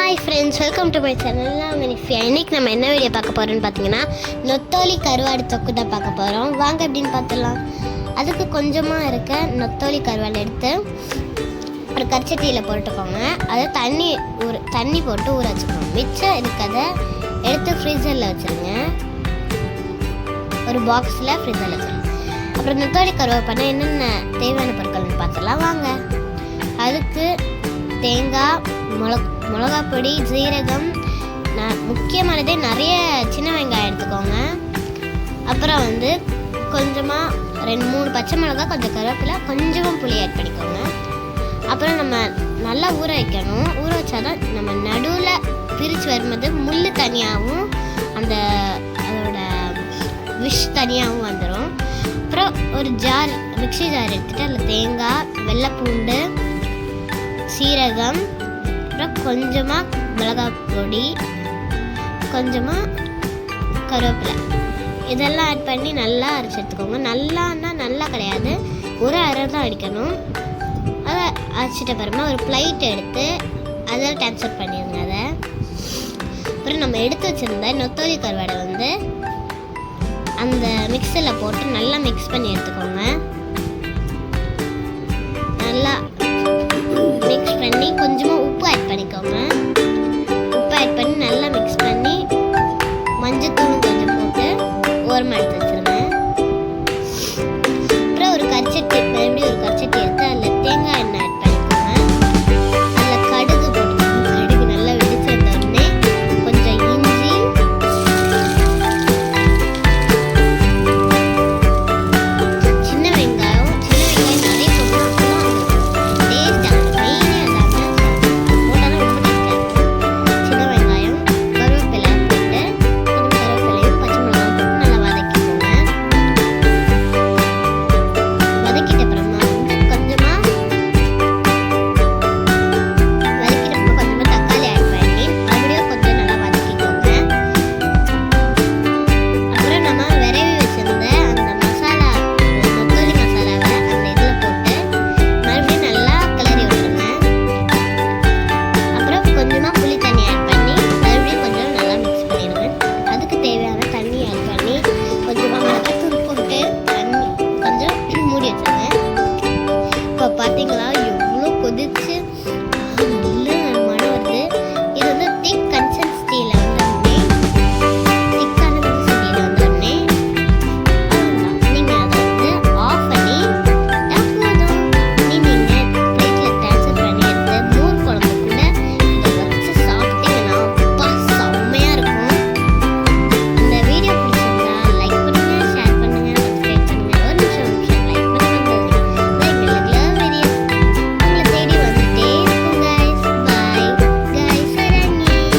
Hi friends, welcome to my channel. இன்னைக்கு நம்ம என்ன வீடியோ பார்க்க போகிறோம்னு பார்த்தீங்கன்னா நொத்தோலி கருவாடு தொக்கு தான் பார்க்க போகிறோம். வாங்க அப்படின்னு பார்த்துடலாம். அதுக்கு கொஞ்சமாக இருக்க நொத்தோலி கருவாடு எடுத்து ஒரு கரிச்சட்டியில் போட்டுக்கோங்க. அதை தண்ணி போட்டு ஊற வச்சுக்கோங்க. மிச்சம் இருக்கிறத எடுத்து ஃப்ரீசரில் வச்சுருங்க. ஒரு பாக்ஸில் ஃப்ரீசரில் வச்சுருங்க. அப்புறம் நொத்தோலி கருவாடு பண்ண என்னென்ன தேவையான பொருட்கள்னு பார்த்துடலாம் வாங்க. அதுக்கு தேங்காய், மிளகாய் பொடி, ஜீரகம், முக்கியமானதே நிறைய சின்ன வெங்காயம் எடுத்துக்கோங்க. அப்புறம் கொஞ்சமாக 2-3 பச்சை மிளகாய், கொஞ்சம் கருவேப்பிலை, கொஞ்சமாக புளி ஆட் பண்ணிக்கோங்க. அப்புறம் நம்ம நல்லா ஊற வைக்கணும். ஊற வச்சாதான் நம்ம நடுவில் பிரித்து வரும்போது முள் தனியாகவும் அதோட விஷ் தனியாகவும் வந்துடும். அப்புறம் ஒரு மிக்ஸி ஜார் எடுத்துகிட்டு அதில் தேங்காய், வெள்ளைப்பூண்டு, சீரகம், அப்புறம் கொஞ்சமாக மிளகாய் பொடி, கொஞ்சமாக கருவேப்பிலை இதெல்லாம் ஆட் பண்ணி நல்லா அரைச்சி எடுத்துக்கோங்க. நல்லா கிடையாது, ஒரு அரை தான் அடிக்கணும். அதை அரைச்சிட்ட பிறகு ஒரு பிளேட் எடுத்து அதில் ட்ரான்ஸ்ஃபர் பண்ணிடுங்க. அதை அப்புறம் நம்ம எடுத்து வச்சுருந்த நொத்தோலி கருவாடை அந்த மிக்ஸில் போட்டு நல்லா மிக்ஸ் பண்ணி எடுத்துக்கோங்க. நல்லா மிக்ஸ் பண்ணி கொஞ்சமாக உப்பு ஆட் பண்ணிக்கோங்க.